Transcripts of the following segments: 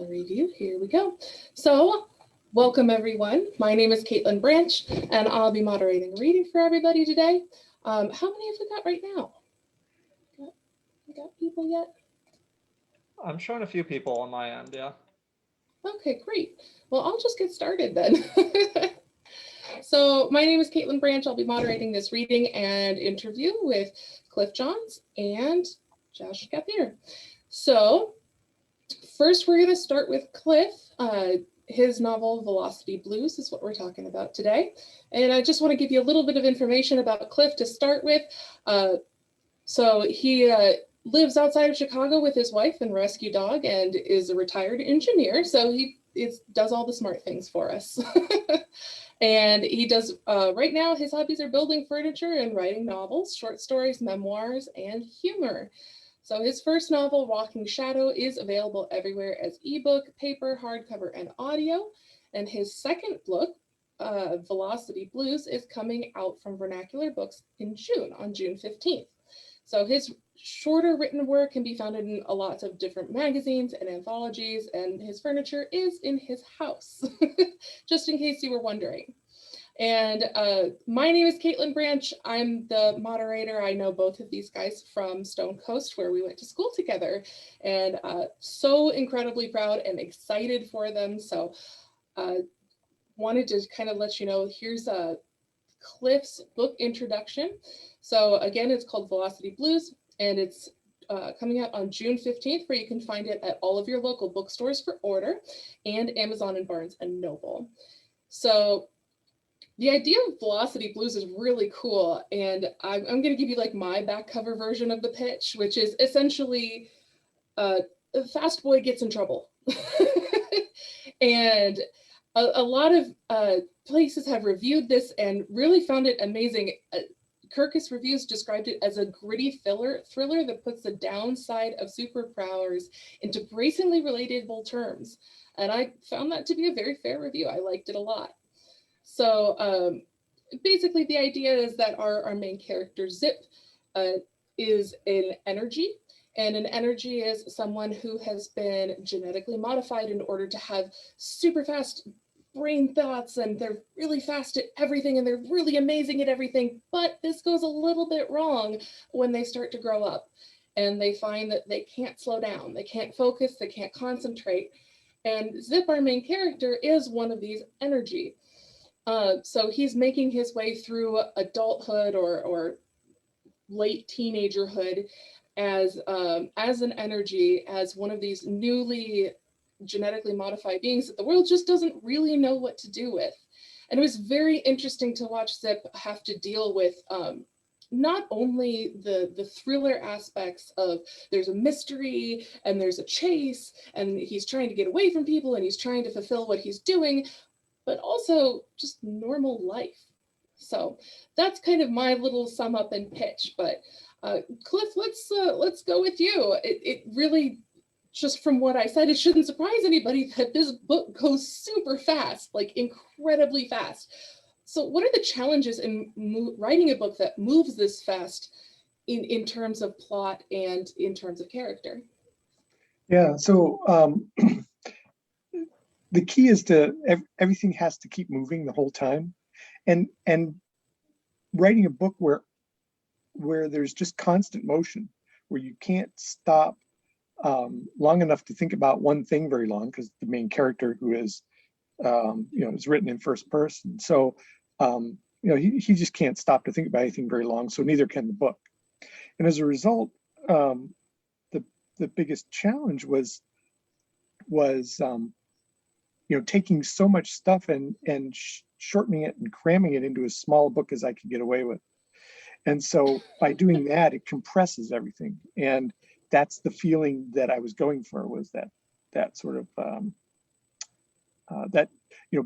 review. Here we go. So welcome everyone. My name is Kaitlin Branch and I'll be moderating reading for everybody today. How many have we got right now? Got people yet? I'm showing a few people on my end, yeah. Okay, great. Well, I'll just get started then. So my name is Kaitlin Branch. I'll be moderating this reading and interview with Cliff Johns and Josh Gauthier. So first, we're going to start with Cliff. His novel, Velocity Blues, is what we're talking about today. And I just want to give you a little bit of information about Cliff to start with. So he lives outside of Chicago with his wife and rescue dog and is a retired engineer. So he does all the smart things for us. And he does, right now, his hobbies are building furniture and writing novels, short stories, memoirs, and humor. So his first novel, Walking Shadow, is available everywhere as ebook, paper, hardcover, and audio. And his second book, Velocity Blues, is coming out from Vernacular Books in June, on June 15th. So his shorter written work can be found in a lot of different magazines and anthologies, and his furniture is in his house, just in case you were wondering. And my name is Kaitlin Branch. I'm the moderator. I know both of these guys from Stone Coast, where we went to school together, and so incredibly proud and excited for them. So wanted to kind of let you know, here's Cliff's book introduction. So again, it's called Velocity Blues, and it's coming out on June 15th, where you can find it at all of your local bookstores for order, and Amazon and Barnes and Noble. So the idea of Velocity Blues is really cool, and I'm going to give you like my back cover version of the pitch, which is essentially Fast Boy gets in trouble. And a lot of places have reviewed this and really found it amazing. Kirkus Reviews described it as a gritty thriller that puts the downside of superpowers into bracingly relatable terms. And I found that to be a very fair review. I liked it a lot. So basically the idea is that our main character, Zip, is an energy. And an energy is someone who has been genetically modified in order to have super fast brain thoughts, and they're really fast at everything and they're really amazing at everything. But this goes a little bit wrong when they start to grow up and they find that they can't slow down, they can't focus, they can't concentrate. And Zip, our main character, is one of these energy. So he's making his way through adulthood or late teenagerhood as an energy, as one of these newly genetically modified beings that the world just doesn't really know what to do with. And it was very interesting to watch Zip have to deal with not only the thriller aspects of there's a mystery and there's a chase and he's trying to get away from people and he's trying to fulfill what he's doing, but also just normal life. So that's kind of my little sum up and pitch. But Cliff, let's go with you. It really, just from what I said, it shouldn't surprise anybody that this book goes super fast, like incredibly fast. So what are the challenges in writing a book that moves this fast in terms of plot and in terms of character? Yeah, so the key is everything has to keep moving the whole time, and writing a book where there's just constant motion, where you can't stop long enough to think about one thing very long, because the main character, who is is written in first person, so he just can't stop to think about anything very long. So neither can the book, and as a result, the biggest challenge was taking so much stuff and shortening it and cramming it into as small a book as I could get away with. And so by doing that, it compresses everything. And that's the feeling that I was going for, was that sort of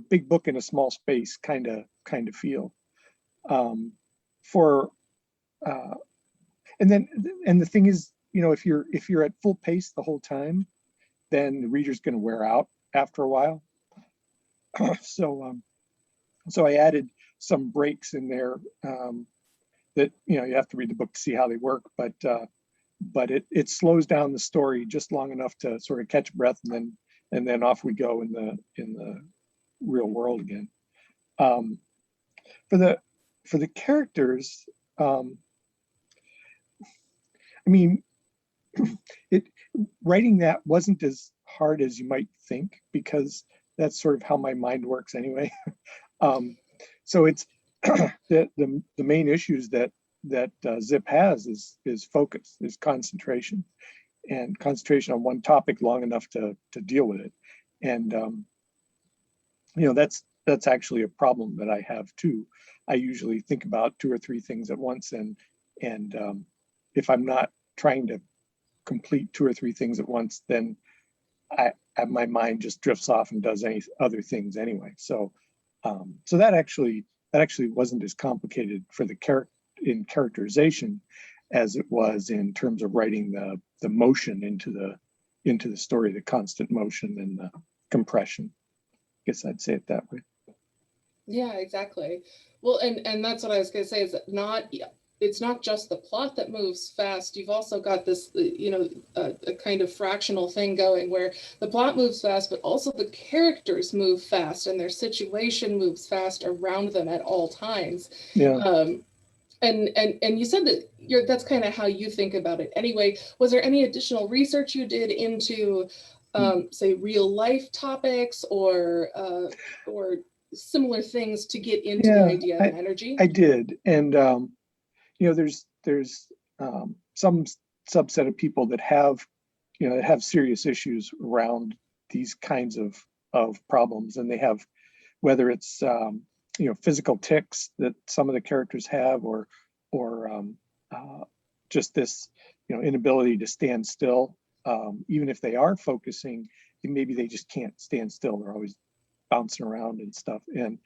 big book in a small space kind of feel. And the thing is, if you're at full pace the whole time, then the reader's going to wear out after a while. So I added some breaks in there that you have to read the book to see how they work, but it slows down the story just long enough to sort of catch breath and and then off we go in the real world again. For the characters, I mean, writing that wasn't as hard as you might think, because that's sort of how my mind works anyway. So it's the main issues that Zip has is focus, is concentration, and concentration on one topic long enough to deal with it. And that's actually a problem that I have too. I usually think about 2 or 3 things at once, and if I'm not trying to complete 2 or 3 things at once, then my mind just drifts off and does any other things anyway. So that actually wasn't as complicated for the characterization as it was in terms of writing the motion into the story, the constant motion and the compression. I guess I'd say it that way. Yeah, exactly. Well, and that's what I was going to say, is that it's not just the plot that moves fast. You've also got this, a kind of fractional thing going where the plot moves fast, but also the characters move fast and their situation moves fast around them at all times. Yeah. And you said that that's kind of how you think about it. Anyway, was there any additional research you did into, say, real life topics or similar things to get into the idea of energy? I did, and there's some subset of people that have serious issues around these kinds of problems, and they have, whether it's physical tics that some of the characters have, or just this inability to stand still, even if they are focusing, maybe they just can't stand still. They're always bouncing around and stuff, and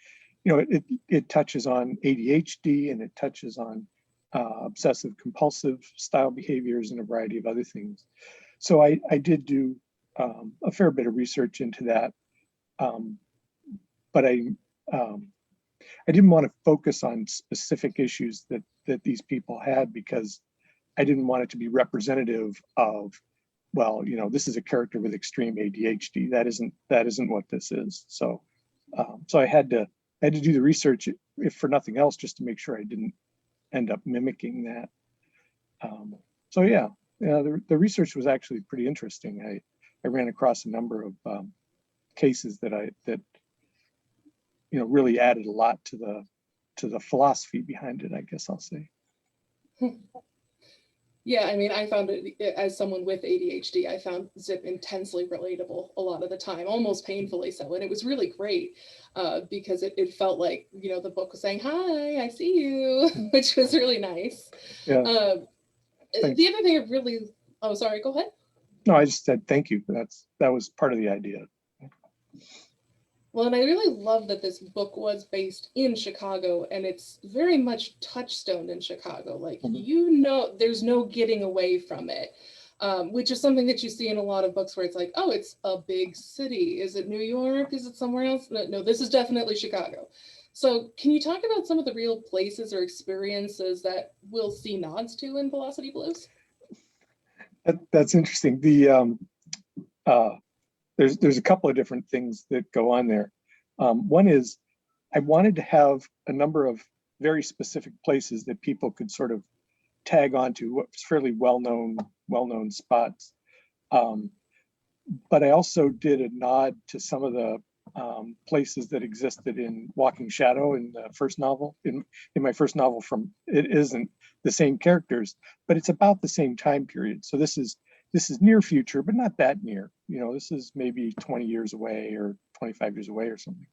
it touches on ADHD, and it touches on obsessive compulsive style behaviors and a variety of other things. So I did do a fair bit of research into that, but I didn't want to focus on specific issues that these people had, because I didn't want it to be representative of, well, this is a character with extreme ADHD. That isn't what this is. So I had to do the research, if for nothing else, just to make sure I didn't end up mimicking that. So the research was actually pretty interesting. I ran across a number of cases that really added a lot to the philosophy behind it, I guess I'll say. Yeah, I mean, I found it, as someone with ADHD, I found Zip intensely relatable a lot of the time, almost painfully so. And it was really great because it felt like, the book was saying, "Hi, I see you," which was really nice. Yeah. The other thing it really, oh, sorry, go ahead. No, I just said thank you. That was part of the idea. Well, and I really love that this book was based in Chicago, and it's very much touchstone in Chicago. Like, there's no getting away from it, which is something that you see in a lot of books where it's like, oh, it's a big city. Is it New York? Is it somewhere else? No, this is definitely Chicago. So can you talk about some of the real places or experiences that we'll see nods to in Velocity Blues? That's interesting. There's a couple of different things that go on there. One is, I wanted to have a number of very specific places that people could sort of tag onto, what's fairly well-known spots. But I also did a nod to some of the places that existed in Walking Shadow in the first novel. In my first novel, it isn't the same characters, but it's about the same time period. So this is near future, but not that near. This is maybe 20 years away or 25 years away or something.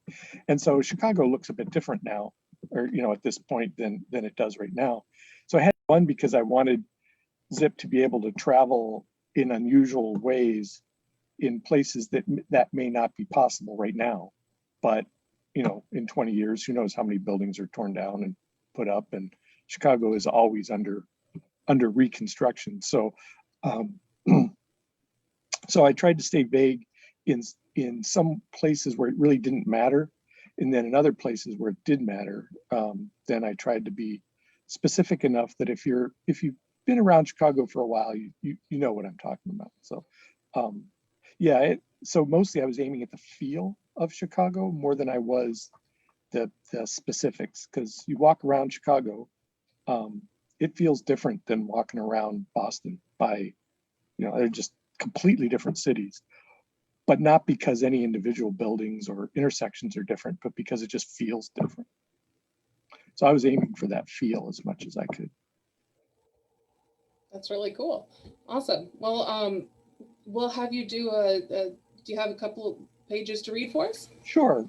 And so Chicago looks a bit different now, or at this point than it does right now. So I had one because I wanted Zip to be able to travel in unusual ways in places that may not be possible right now. But in 20 years, who knows how many buildings are torn down and put up, and Chicago is always under reconstruction. So so I tried to stay vague in some places where it really didn't matter, and then in other places where it did matter, then I tried to be specific enough that if you've been around Chicago for a while, you know what I'm talking about. So so mostly I was aiming at the feel of Chicago more than I was the specifics, because you walk around Chicago, it feels different than walking around Boston by, they're just completely different cities, but not because any individual buildings or intersections are different, but because it just feels different. So I was aiming for that feel as much as I could. That's really cool. Awesome. Well, we'll have you do do you have a couple pages to read for us? Sure.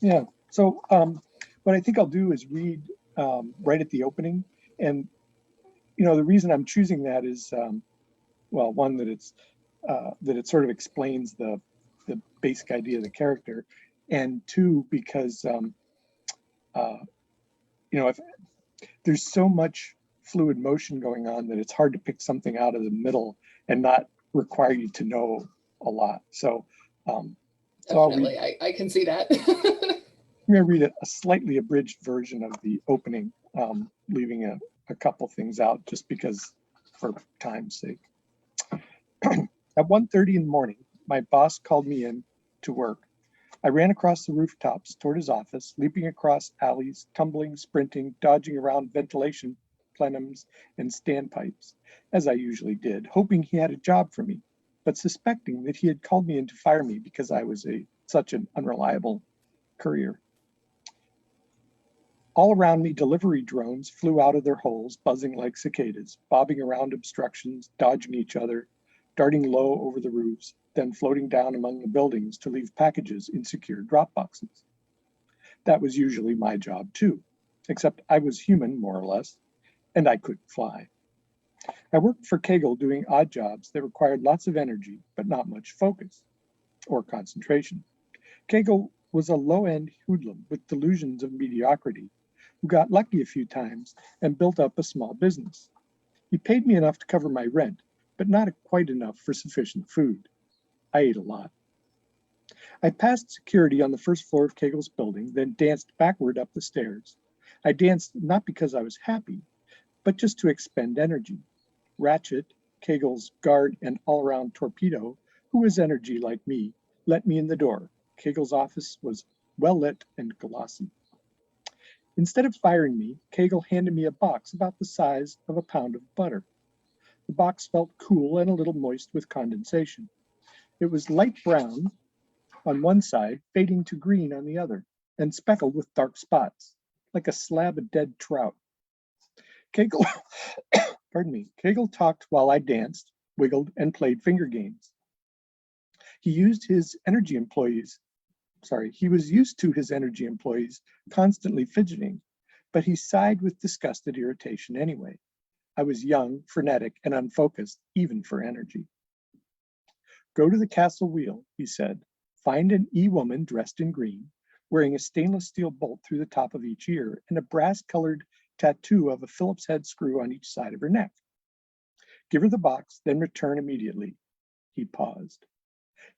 Yeah. So what I think I'll do is read right at the opening. And, the reason I'm choosing that is, well, one, that it sort of explains the basic idea of the character. And two, because, if there's so much fluid motion going on that it's hard to pick something out of the middle and not require you to know a lot. So, Definitely, I can see that. I'm going to read a slightly abridged version of the opening, leaving a couple things out just because for time's sake. At 1:30 in the morning, my boss called me in to work. I ran across the rooftops toward his office, leaping across alleys, tumbling, sprinting, dodging around ventilation plenums and standpipes, as I usually did, hoping he had a job for me, but suspecting that he had called me in to fire me because I was such an unreliable courier. All around me, delivery drones flew out of their holes, buzzing like cicadas, bobbing around obstructions, dodging each other, darting low over the roofs, then floating down among the buildings to leave packages in secure drop boxes. That was usually my job too, except I was human, more or less, and I couldn't fly. I worked for Kegel doing odd jobs that required lots of energy, but not much focus or concentration. Kegel was a low-end hoodlum with delusions of mediocrity, who got lucky a few times and built up a small business. He paid me enough to cover my rent, but not quite enough for sufficient food. I ate a lot. I passed security on the first floor of Kegel's building, then danced backward up the stairs. I danced not because I was happy, but just to expend energy. Ratchet, Kegel's guard and all-around torpedo, who was energy like me, let me in the door. Kegel's office was well lit and glossy. Instead of firing me, Kegel handed me a box about the size of a pound of butter. The box felt cool and a little moist with condensation. It was light brown on one side, fading to green on the other, and speckled with dark spots, like a slab of dead trout. Kegel, Kegel talked while I danced, wiggled, and played finger games. He was used to his energy employees constantly fidgeting, but he sighed with disgust at irritation anyway. I was young, frenetic, and unfocused, even for energy. Go to the castle wheel, he said. Find an E-woman dressed in green, wearing a stainless steel bolt through the top of each ear and a brass-colored tattoo of a Phillips head screw on each side of her neck. Give her the box, then return immediately. He paused.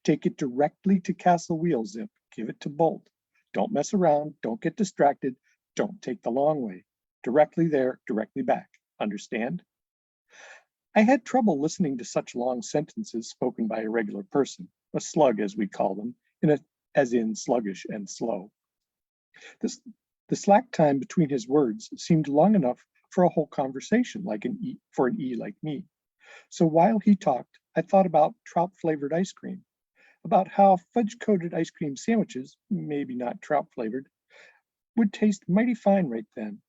Take it directly to Castle Wheel, Zip. Give it to Bolt. Don't mess around. Don't get distracted. Don't take the long way. Directly there, directly back. Understand? I had trouble listening to such long sentences spoken by a regular person, a slug as we call them, as in sluggish and slow. The slack time between his words seemed long enough for a whole conversation, for an E like me. So while he talked, I thought about trout-flavored ice cream, about how fudge-coated ice cream sandwiches, maybe not trout-flavored, would taste mighty fine right then,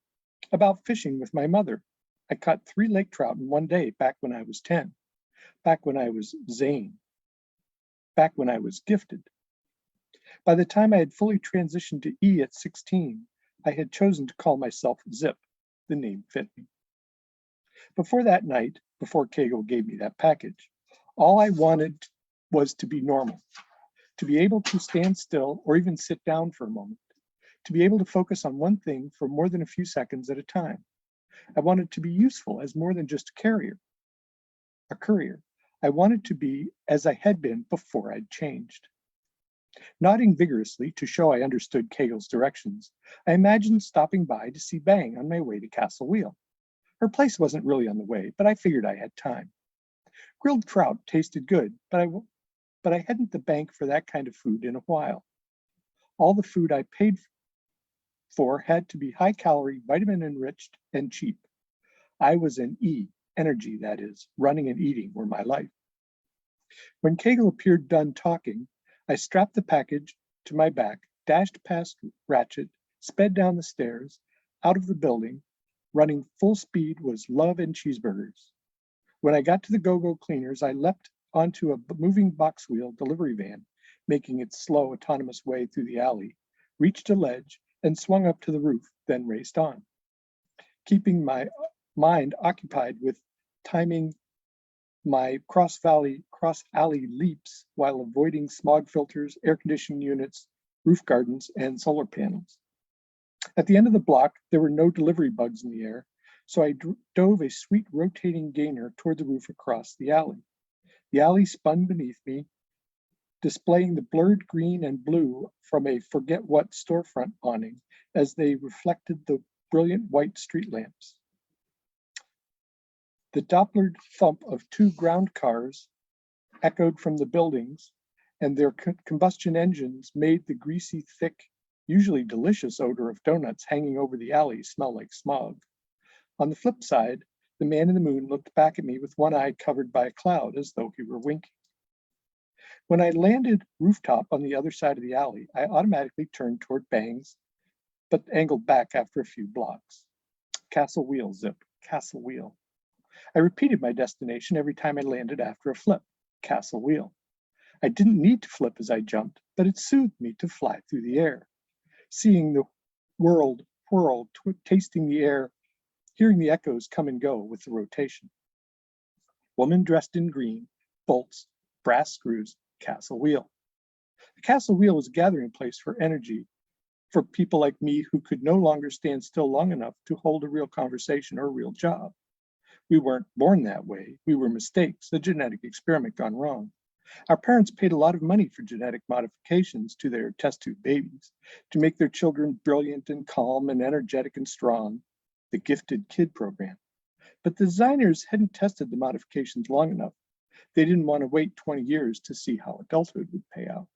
about fishing with my mother. I caught 3 lake trout in one day back when I was 10, back when I was Zane, back when I was gifted. By the time I had fully transitioned to E at 16, I had chosen to call myself Zip. The name fit me. Before that night, before Kegel gave me that package, all I wanted was to be normal, to be able to stand still or even sit down for a moment, to be able to focus on one thing for more than a few seconds at a time. I wanted to be useful as more than just a courier. I wanted to be as I had been before I'd changed. Nodding vigorously to show I understood Kegel's directions, I imagined stopping by to see Bang on my way to Castle Wheel. Her place wasn't really on the way, but I figured I had time. Grilled trout tasted good, but but I hadn't the bank for that kind of food in a while. All the food I paid for had to be high calorie, vitamin enriched, and cheap. I was an E, energy that is, running and eating were my life. When Kegel appeared done talking, I strapped the package to my back, dashed past Ratchet, sped down the stairs, out of the building. Running full speed was love and cheeseburgers. When I got to the Go-Go Cleaners, I leapt onto a moving box wheel delivery van, making its slow, autonomous way through the alley, reached a ledge, and swung up to the roof, then raced on. Keeping my mind occupied with timing my cross-alley leaps while avoiding smog filters, air conditioning units, roof gardens, and solar panels. At the end of the block, there were no delivery bugs in the air, so I dove a sweet rotating gainer toward the roof across the alley. The alley spun beneath me, displaying the blurred green and blue from a forget-what storefront awning as they reflected the brilliant white street lamps. The Doppler thump of two ground cars echoed from the buildings, and their combustion engines made the greasy, thick, usually delicious odor of donuts hanging over the alley smell like smog. On the flip side, the man in the moon looked back at me with one eye covered by a cloud as though he were winking. When I landed rooftop on the other side of the alley, I automatically turned toward Bangs, but angled back after a few blocks. Castle Wheel, Zip, Castle Wheel. I repeated my destination every time I landed after a flip, Castle Wheel. I didn't need to flip as I jumped, but it soothed me to fly through the air. Seeing the world whirl, tasting the air, hearing the echoes come and go with the rotation. Woman dressed in green, bolts, brass screws, Castle Wheel. The Castle Wheel was a gathering place for energy for people like me who could no longer stand still long enough to hold a real conversation or a real job. We weren't born that way. We were mistakes, a genetic experiment gone wrong. Our parents paid a lot of money for genetic modifications to their test tube babies to make their children brilliant and calm and energetic and strong, the gifted kid program. But the designers hadn't tested the modifications long enough. They didn't want to wait 20 years to see how adulthood would pay out.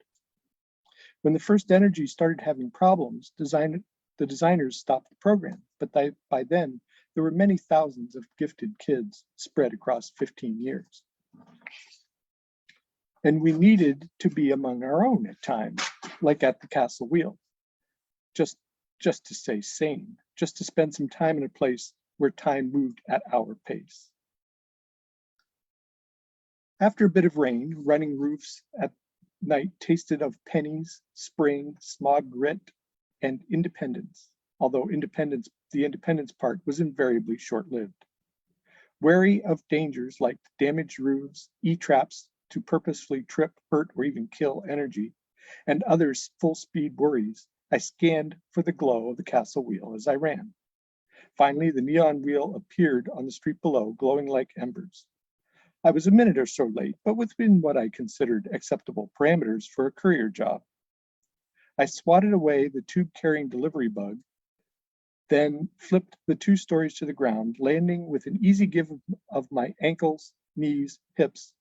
When the first energy started having problems, the designers stopped the program, but by then, there were many thousands of gifted kids spread across 15 years. And we needed to be among our own at times, like at the Castle Wheel, just to stay sane, just to spend some time in a place where time moved at our pace. After a bit of rain, running roofs at night tasted of pennies, spring, smog grit, and independence, although the independence part was invariably short-lived. Wary of dangers like damaged roofs, E-traps to purposefully trip, hurt, or even kill energy, and other full-speed worries, I scanned for the glow of the Castle Wheel as I ran. Finally, the neon wheel appeared on the street below, glowing like embers. I was a minute or so late, but within what I considered acceptable parameters for a courier job. I swatted away the tube-carrying delivery bug, then flipped the 2 stories to the ground, landing with an easy give of my ankles, knees, hips,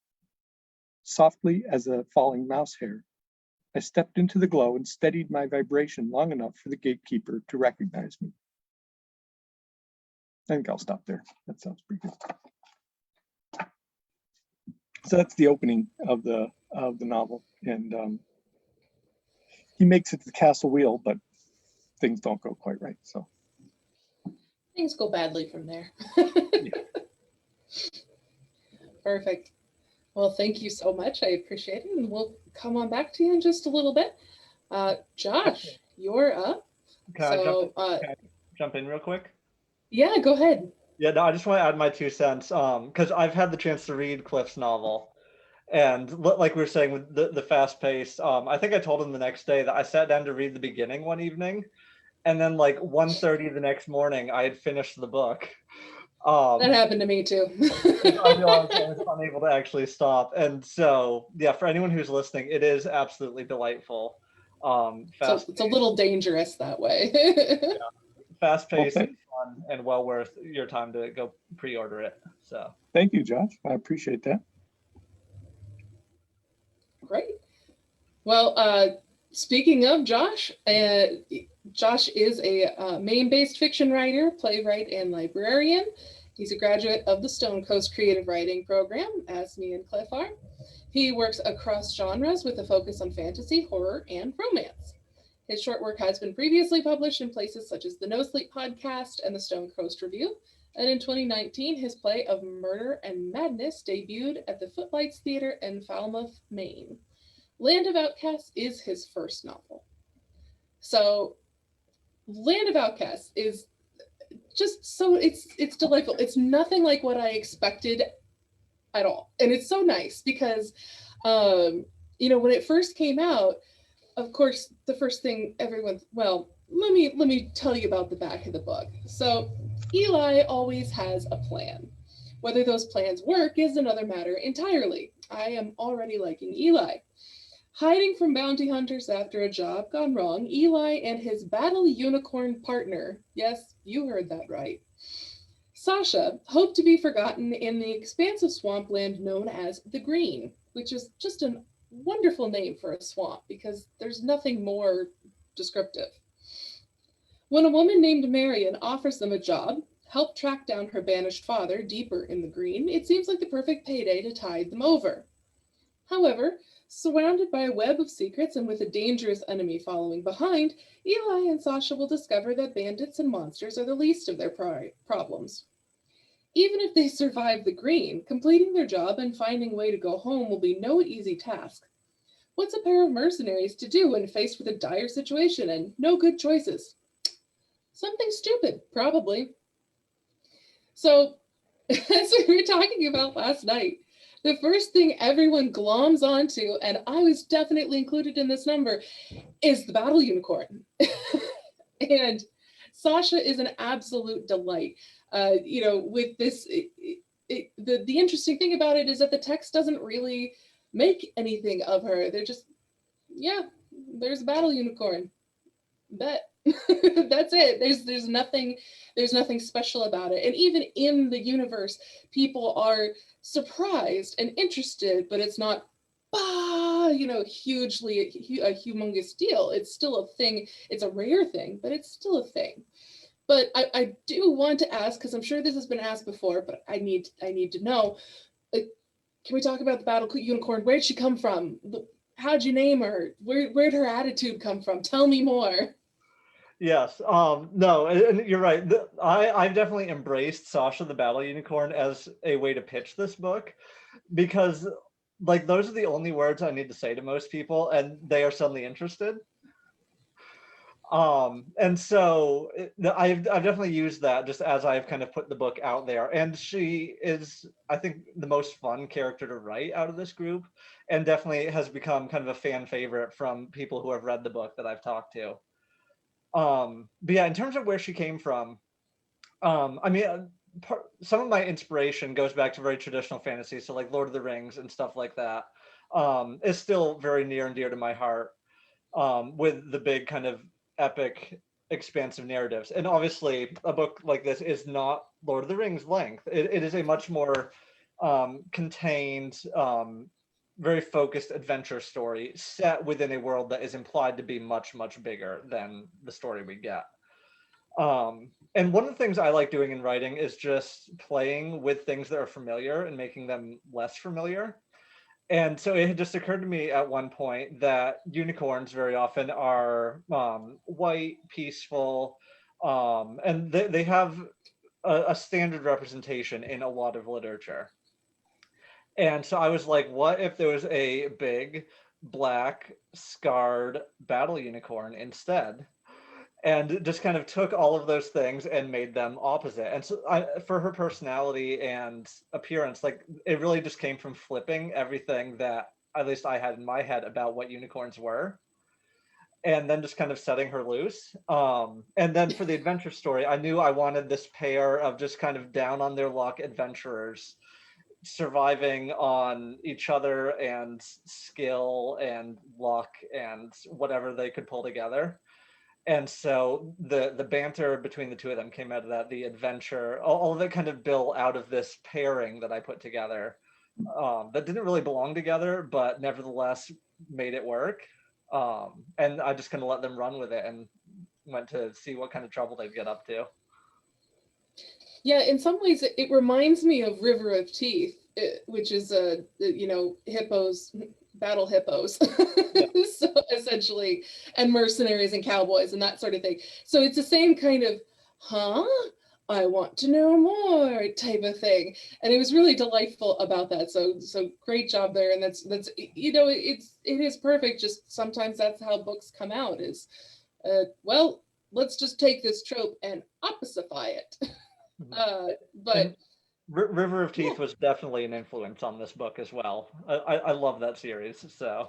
softly as a falling mouse hair. I stepped into the glow and steadied my vibration long enough for the gatekeeper to recognize me. I think I'll stop there. That sounds pretty good. So that's the opening of the novel, and he makes it to the Castle Wheel, but things don't go quite right. So Things go badly from there. yeah. Perfect. Well, thank you so much. I appreciate it. And we'll come on back to you in just a little bit. Josh, you're up. Can I jump in real quick? Yeah, go ahead. Yeah, no, I just want to add my 2 cents because I've had the chance to read Cliff's novel. And like we were saying with the fast pace, I think I told him the next day that I sat down to read the beginning one evening. And then like 1:30 the next morning, I had finished the book. That happened to me too. I realized I was unable to actually stop. And so, yeah, for anyone who's listening, it is absolutely delightful. So it's a little dangerous that way. Yeah. Fast-paced, Well, fun, and well worth your time to go pre-order it. So thank you, Josh. I appreciate that. Great. Well, speaking of Josh, Josh is a Maine-based fiction writer, playwright, and librarian. He's a graduate of the Stone Coast Creative Writing Program, as me and Cliff are. He works across genres with a focus on fantasy, horror, and romance. His short work has been previously published in places such as the No Sleep podcast and the Stone Coast Review. And in 2019, his play of Murder and Madness debuted at the Footlights Theater in Falmouth, Maine. Land of Outcasts is his first novel. So Land of Outcasts is just so it's delightful. It's nothing like what I expected at all. And it's so nice because when it first came out, of course, the first thing let me tell you about the back of the book. So Eli always has a plan. Whether those plans work is another matter entirely. I am already liking Eli. Hiding from bounty hunters after a job gone wrong, Eli and his battle unicorn partner, yes, you heard that right, Sasha, hope to be forgotten in the expansive swampland known as the Green, which is just a wonderful name for a swamp because there's nothing more descriptive. When a woman named Marion offers them a job, help track down her banished father deeper in the Green, it seems like the perfect payday to tide them over. However, surrounded by a web of secrets and with a dangerous enemy following behind, Eli and Sasha will discover that bandits and monsters are the least of their problems. Even if they survive the Green, completing their job and finding a way to go home will be no easy task. What's a pair of mercenaries to do when faced with a dire situation and no good choices? Something stupid, probably. So, as we were talking about last night, the first thing everyone gloms onto, and I was definitely included in this number, is the battle unicorn. And Sasha is an absolute delight. With this, the interesting thing about it is that the text doesn't really make anything of her. They're just, yeah, there's a battle unicorn. Bet. That's it. There's nothing special about it. And even in the universe, people are surprised and interested, but it's not hugely a humongous deal. It's still a thing. It's a rare thing, but it's still a thing. But I do want to ask, because I'm sure this has been asked before, but I need to know, can we talk about the battle unicorn? Where'd she come from? How'd you name her? Where'd her attitude come from? Tell me more. Yes. No, and you're right. I've definitely embraced Sasha the Battle Unicorn as a way to pitch this book because like those are the only words I need to say to most people and they are suddenly interested. And so I've definitely used that just as I've kind of put the book out there. And she is, I think, the most fun character to write out of this group and definitely has become kind of a fan favorite from people who have read the book that I've talked to. But yeah, in terms of where she came from, some of my inspiration goes back to very traditional fantasy, so like Lord of the Rings and stuff like that. Is still very near and dear to my heart, with the big kind of epic, expansive narratives. And obviously, a book like this is not Lord of the Rings length. It is a much more contained, very focused adventure story set within a world that is implied to be much, much bigger than the story we get. And one of the things I like doing in writing is just playing with things that are familiar and making them less familiar. And so it had just occurred to me at one point that unicorns very often are white, peaceful, and they have a standard representation in a lot of literature. And so I was like, what if there was a big, black, scarred battle unicorn instead? And just kind of took all of those things and made them opposite. And so for her personality and appearance, like it really just came from flipping everything that at least I had in my head about what unicorns were. And then just kind of setting her loose. And then for the adventure story, I knew I wanted this pair of just kind of down on their luck adventurers surviving on each other and skill and luck and whatever they could pull together. And so the banter between the two of them came out of that, the adventure, all of it kind of built out of this pairing that I put together that didn't really belong together, but nevertheless made it work. And I just kind of let them run with it and went to see what kind of trouble they'd get up to. Yeah, in some ways, it reminds me of River of Teeth, which is hippos, battle hippos, Yeah. so essentially, and mercenaries and cowboys and that sort of thing. So it's the same kind of, huh? I want to know more type of thing, and it was really delightful about that. So great job there, and that's it is perfect. Just sometimes that's how books come out is, well, let's just take this trope and opposify it. But And River of yeah. Teeth was definitely an influence on this book as well. I love that series. So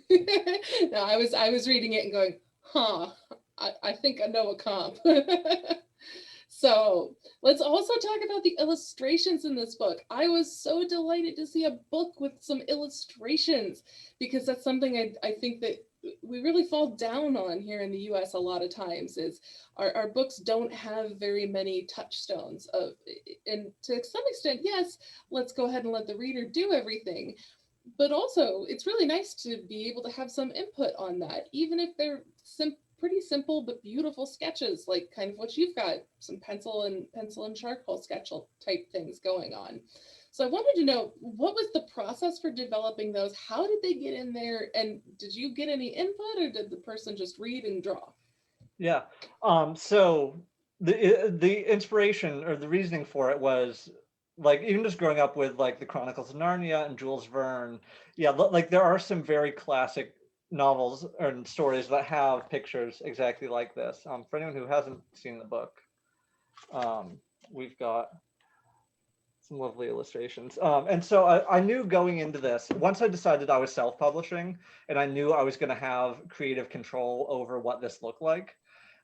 No, I was reading it and going, huh, I think I know a comp. So let's also talk about the illustrations in this book. I was so delighted to see a book with some illustrations, because that's something I think that we really fall down on here in the US a lot of times, is our books don't have very many touchstones of, and to some extent, yes, let's go ahead and let the reader do everything. But also, it's really nice to be able to have some input on that, even if they're pretty simple but beautiful sketches, like kind of what you've got, some pencil and charcoal sketch type things going on. So I wanted to know, what was the process for developing those? How did they get in there? And did you get any input, or did the person just read and draw? yeah, so the inspiration or the reasoning for it was like even just growing up with like the Chronicles of Narnia and Jules Verne. Yeah, like there are some very classic novels and stories that have pictures exactly like this. For anyone who hasn't seen the book, we've got some lovely illustrations. And so I knew going into this, once I decided I was self-publishing and I knew I was going to have creative control over what this looked like,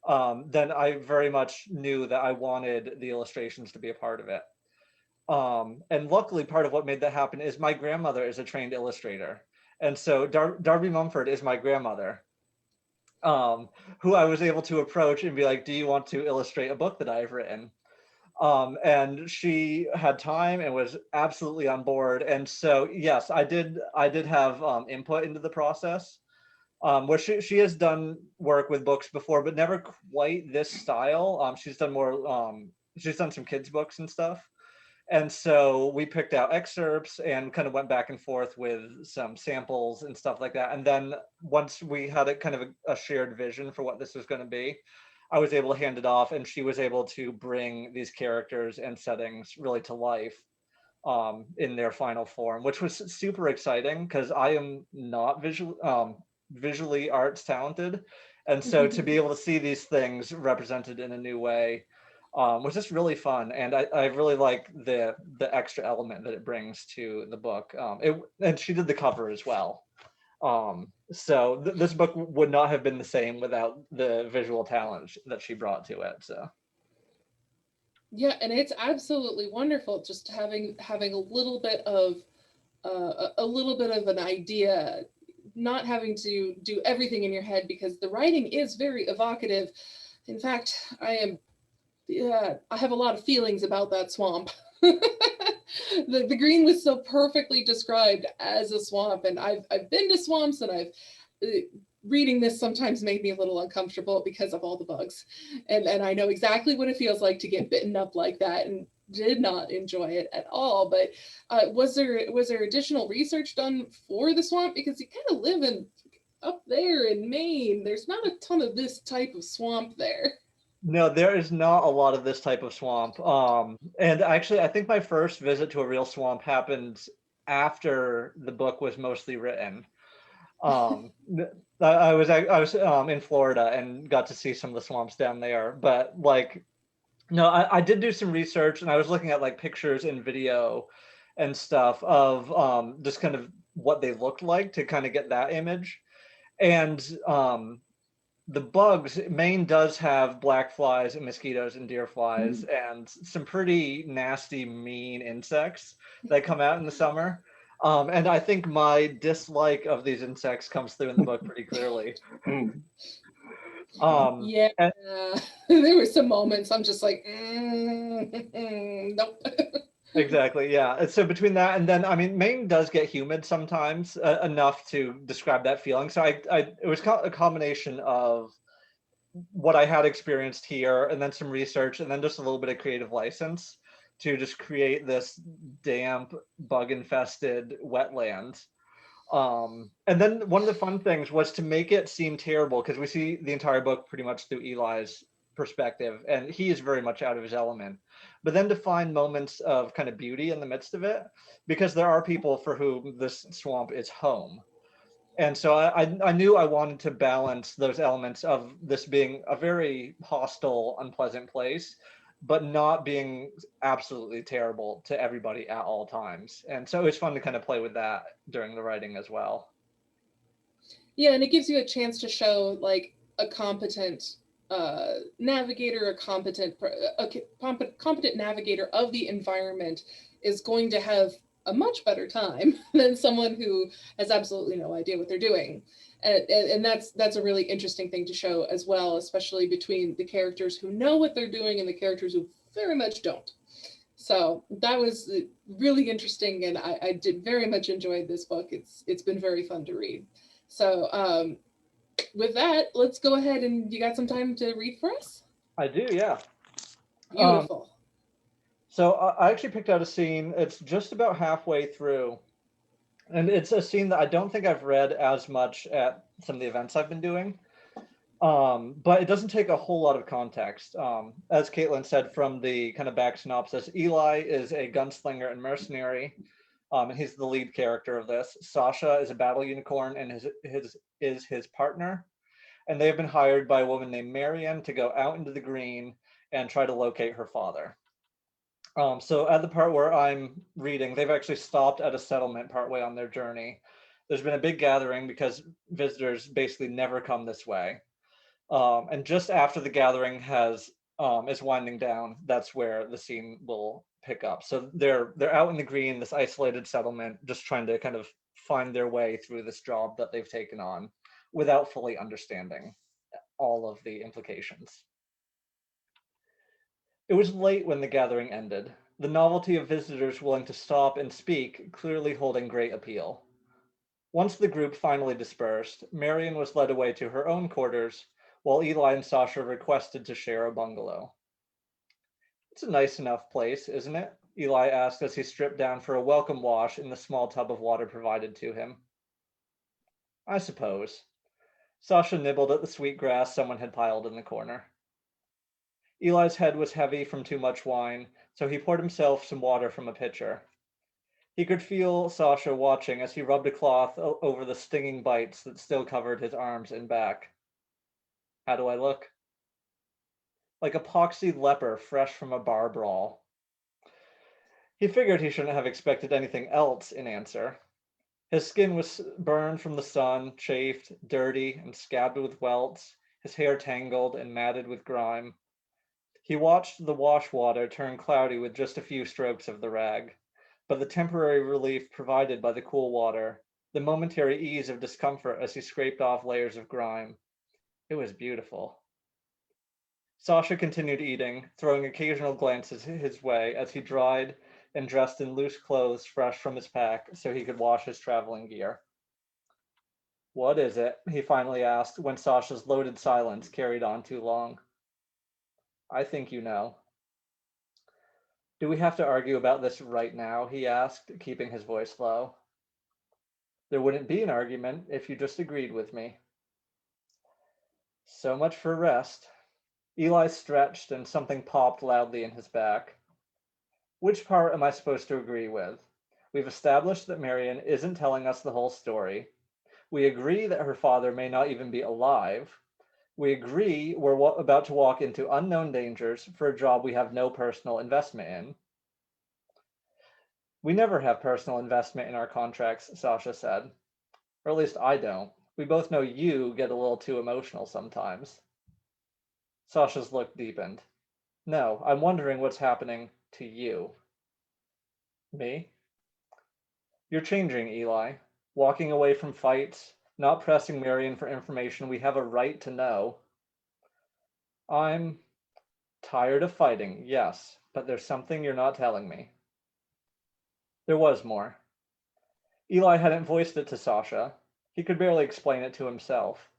then I very much knew that I wanted the illustrations to be a part of it. And luckily, part of what made that happen is my grandmother is a trained illustrator. And so Darby Mumford is my grandmother, who I was able to approach and be like, do you want to illustrate a book that I've written? And she had time and was absolutely on board. And so, yes, I did have input into the process. Where she has done work with books before, but never quite this style. She's done more. She's done some kids books and stuff. And so we picked out excerpts and kind of went back and forth with some samples and stuff like that. And then once we had a kind of a shared vision for what this was going to be, I was able to hand it off, and she was able to bring these characters and settings really to life in their final form, which was super exciting because I am not visually arts talented. And so to be able to see these things represented in a new way was just really fun. And I really like the extra element that it brings to the book. And she did the cover as well. So this book would not have been the same without the visual talent that she brought to it. So Yeah, and it's absolutely wonderful just having a little bit of an idea, not having to do everything in your head, because the writing is very evocative. In fact, I have a lot of feelings about that swamp. The green was so perfectly described as a swamp, and I've been to swamps, and reading this sometimes made me a little uncomfortable because of all the bugs, and I know exactly what it feels like to get bitten up like that, and did not enjoy it at all. But was there additional research done for the swamp, because you kind of live up there in Maine? There's not a ton of this type of swamp there. no, there is not a lot of this type of swamp. And actually, I think my first visit to a real swamp happened after the book was mostly written. Um, I was in Florida and got to see some of the swamps down there. But like, no, I did do some research, and I was looking at like pictures and video and stuff of just kind of what they looked like to kind of get that image. And the bugs, Maine does have black flies and mosquitoes and deer flies and some pretty nasty, mean insects that come out in the summer. And I think my dislike of these insects comes through in the book pretty clearly. Yeah, And there were some moments I'm just like, nope. Exactly, yeah. And so between that and then, I mean, Maine does get humid sometimes, enough to describe that feeling. So it was a combination of what I had experienced here, and then some research, and then just a little bit of creative license to just create this damp, bug-infested wetland. And then one of the fun things was to make it seem terrible, because we see the entire book pretty much through Eli's perspective, and he is very much out of his element. But then to find moments of kind of beauty in the midst of it, because there are people for whom this swamp is home. And so I knew I wanted to balance those elements of this being a very hostile, unpleasant place, but not being absolutely terrible to everybody at all times. And so it was fun to kind of play with that during the writing as well. Yeah, and it gives you a chance to show like a competent navigator, competent navigator of the environment is going to have a much better time than someone who has absolutely no idea what they're doing. And that's a really interesting thing to show as well, especially between the characters who know what they're doing and the characters who very much don't. So that was really interesting, and I did very much enjoy this book. It's been very fun to read. So with that, let's go ahead, and you got some time to read for us? I do, yeah. Beautiful. So I actually picked out a scene. It's just about halfway through, and it's a scene that I don't think I've read as much at some of the events I've been doing. But it doesn't take a whole lot of context. As Kaitlin said from the kind of back synopsis, Eli is a gunslinger and mercenary, and he's the lead character of this. Sasha is a battle unicorn and is his partner, and they've been hired by a woman named Marion to go out into the green and try to locate her father. So at the part where I'm reading, they've actually stopped at a settlement partway on their journey. There's been a big gathering because visitors basically never come this way. And just after the gathering is winding down, that's where the scene will pick up. So they're out in the green, this isolated settlement, just trying to kind of find their way through this job that they've taken on without fully understanding all of the implications. It was late when the gathering ended, the novelty of visitors willing to stop and speak clearly holding great appeal. Once the group finally dispersed, Marion was led away to her own quarters, while Eli and Sasha requested to share a bungalow. It's a nice enough place, isn't it? Eli asked as he stripped down for a welcome wash in the small tub of water provided to him. I suppose. Sasha nibbled at the sweet grass someone had piled in the corner. Eli's head was heavy from too much wine, so he poured himself some water from a pitcher. He could feel Sasha watching as he rubbed a cloth over the stinging bites that still covered his arms and back. How do I look? Like a poxy leper fresh from a bar brawl. He figured he shouldn't have expected anything else in answer. His skin was burned from the sun, chafed, dirty, and scabbed with welts, his hair tangled and matted with grime. He watched the wash water turn cloudy with just a few strokes of the rag, but the temporary relief provided by the cool water, the momentary ease of discomfort as he scraped off layers of grime, it was beautiful. Sasha continued eating, throwing occasional glances his way as he dried and dressed in loose clothes fresh from his pack so he could wash his traveling gear. What is it? He finally asked when Sasha's loaded silence carried on too long. I think you know. Do we have to argue about this right now? He asked, keeping his voice low. There wouldn't be an argument if you just agreed with me. So much for rest. Eli stretched and something popped loudly in his back. Which part am I supposed to agree with? We've established that Marion isn't telling us the whole story. We agree that her father may not even be alive. We agree we're about to walk into unknown dangers for a job we have no personal investment in. We never have personal investment in our contracts, Sasha said. Or at least I don't. We both know you get a little too emotional sometimes. Sasha's look deepened. No, I'm wondering what's happening to you. Me? You're changing, Eli. Walking away from fights, not pressing Marion for information we have a right to know. I'm tired of fighting, yes, but there's something you're not telling me. There was more. Eli hadn't voiced it to Sasha. He could barely explain it to himself.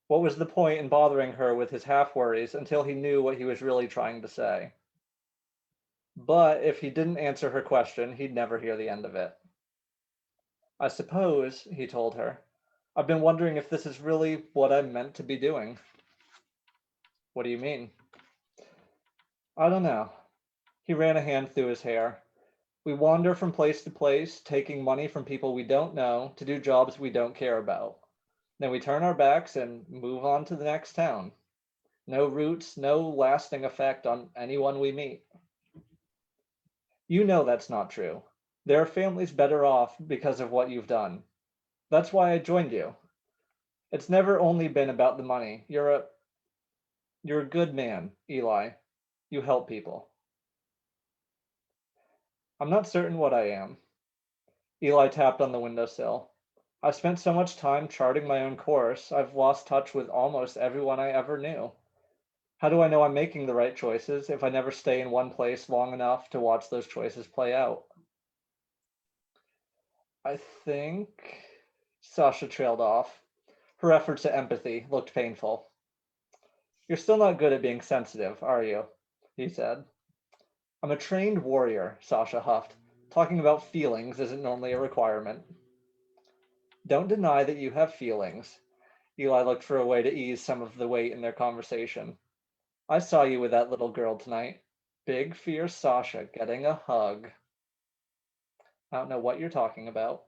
What was the point in bothering her with his half-worries until he knew what he was really trying to say? But if he didn't answer her question, he'd never hear the end of it. I suppose, he told her, I've been wondering if this is really what I'm meant to be doing. What do you mean? I don't know. He ran a hand through his hair. We wander from place to place, taking money from people we don't know to do jobs we don't care about. Then we turn our backs and move on to the next town. No roots, no lasting effect on anyone we meet. You know that's not true. There are families better off because of what you've done. That's why I joined you. It's never only been about the money. You're a good man, Eli. You help people. I'm not certain what I am. Eli tapped on the windowsill. I've spent so much time charting my own course, I've lost touch with almost everyone I ever knew. How do I know I'm making the right choices if I never stay in one place long enough to watch those choices play out? I think Sasha trailed off. Her efforts at empathy looked painful. You're still not good at being sensitive, are you? He said. I'm a trained warrior, Sasha huffed. Talking about feelings isn't normally a requirement. Don't deny that you have feelings. Eli looked for a way to ease some of the weight in their conversation. I saw you with that little girl tonight. Big, fierce Sasha getting a hug. I don't know what you're talking about.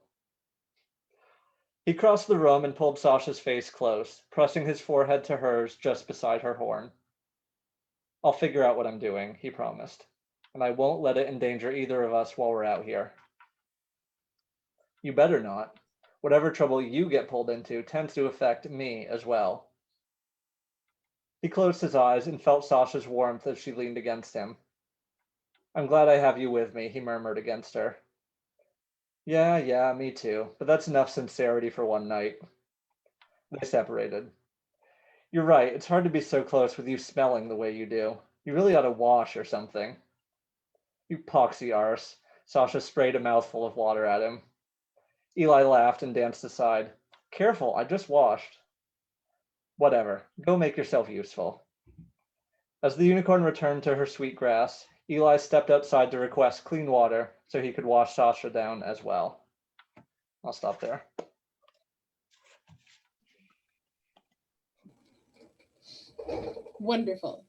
He crossed the room and pulled Sasha's face close, pressing his forehead to hers just beside her horn. I'll figure out what I'm doing, he promised, and I won't let it endanger either of us while we're out here. You better not. Whatever trouble you get pulled into tends to affect me as well. He closed his eyes and felt Sasha's warmth as she leaned against him. I'm glad I have you with me, he murmured against her. Yeah, me too, but that's enough sincerity for one night. They separated. You're right, it's hard to be so close with you smelling the way you do. You really ought to wash or something. You poxy arse. Sasha sprayed a mouthful of water at him. Eli laughed and danced aside. Careful, I just washed. Whatever, go make yourself useful. As the unicorn returned to her sweet grass, Eli stepped outside to request clean water so he could wash Sasha down as well. I'll stop there. Wonderful.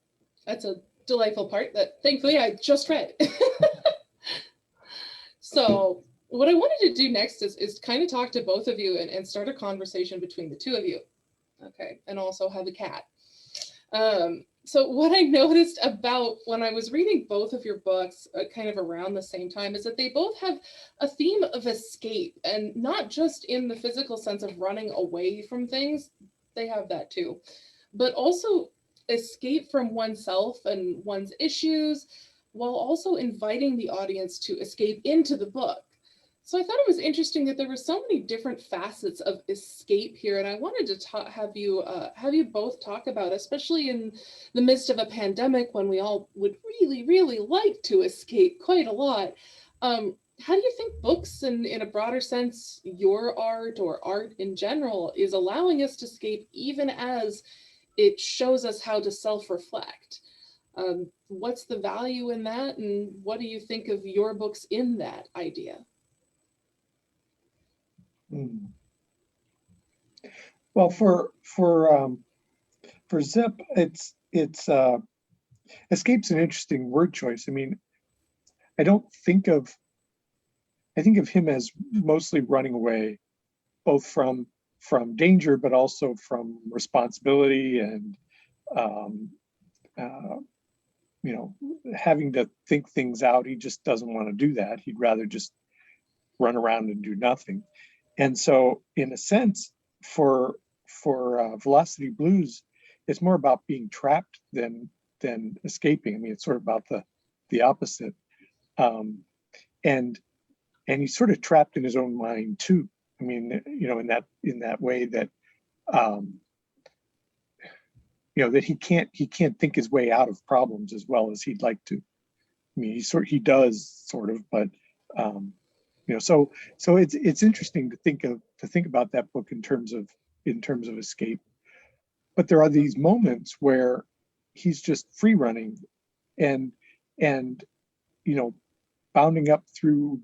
That's a delightful part that thankfully I just read. So what I wanted to do next is kind of talk to both of you and start a conversation between the two of you. Okay, and also have a cat. So what I noticed about when I was reading both of your books kind of around the same time is that they both have a theme of escape, and not just in the physical sense of running away from things, they have that too, but also escape from oneself and one's issues, while also inviting the audience to escape into the book. So I thought it was interesting that there were so many different facets of escape here, and I wanted to have you both talk about, especially in the midst of a pandemic when we all would really, really like to escape quite a lot. How do you think books, and in a broader sense, your art or art in general, is allowing us to escape even as it shows us how to self-reflect? What's the value in that, and what do you think of your books in that idea? Well, for Zip, it's escape's an interesting word choice. I mean, I think of him as mostly running away, both from danger, but also from responsibility and you know, having to think things out. He just doesn't want to do that. He'd rather just run around and do nothing. And so, in a sense, for Velocity Blues, it's more about being trapped than escaping. I mean, it's sort of about the opposite. And he's sort of trapped in his own mind too. I mean, you know, in that way that you know, that he can't think his way out of problems as well as he'd like to. I mean, he does sort of, but You know, so it's interesting to think about that book in terms of escape. But there are these moments where he's just free running and you know, bounding up through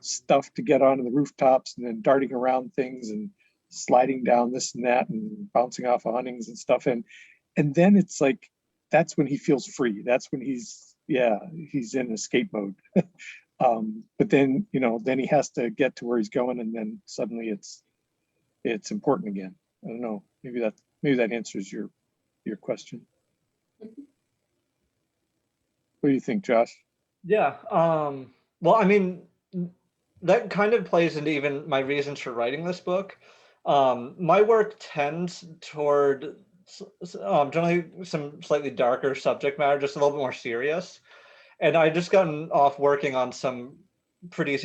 stuff to get onto the rooftops and then darting around things and sliding down this and that and bouncing off awnings and stuff. And then it's like, that's when he feels free. That's when he's in escape mode. But then, you know, then he has to get to where he's going, and then suddenly it's important again. I don't know. Maybe that answers your question. What do you think, Josh? Yeah. Well, I mean, that kind of plays into even my reasons for writing this book. My work tends toward generally some slightly darker subject matter, just a little bit more serious. And I just gotten off working on some pretty